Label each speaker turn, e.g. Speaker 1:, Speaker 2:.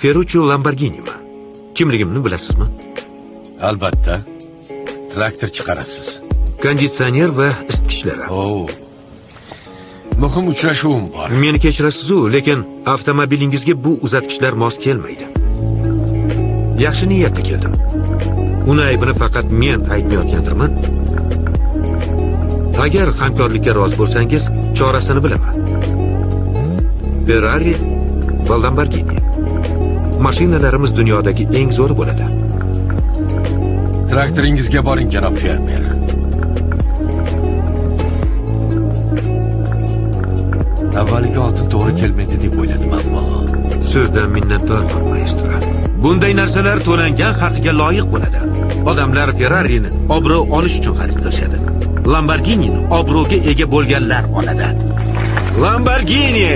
Speaker 1: Ferruccio Lamborghinimi? Kimligimni bilasizmi?
Speaker 2: Albatta. Traktor chiqarasiz.
Speaker 1: Konditsioner va isitgichlari.
Speaker 2: Muhim uchrashuvim bor.
Speaker 1: Meni kechirasiz-ku, lekin avtomobilingizga bu uzatgichlar mos kelmaydi. Yaxshi niyatda keldim. Uni aybini faqat men aytmayotgandirman. Agar hamkorlikka rozi bo'lsangiz, chorasini bilaman. Ferrari va Lamborghini. Mashinalarimiz dunyodagi eng zo'r bo'ladi.
Speaker 2: Traktoringizga boring, janob fermer. Avvaliga oltin to'g'ri kelmaydi deb o'yladim, ammo
Speaker 1: Sizdan minnatdorman, maestro. Bunday narsalar to'langan haqiga loyiq bo'ladi. Odamlar Ferrari'ni obro' olish uchun xarid qilishadi. Lamborghini'ni obro'ga ega bo'lganlar oladi. Lamborghini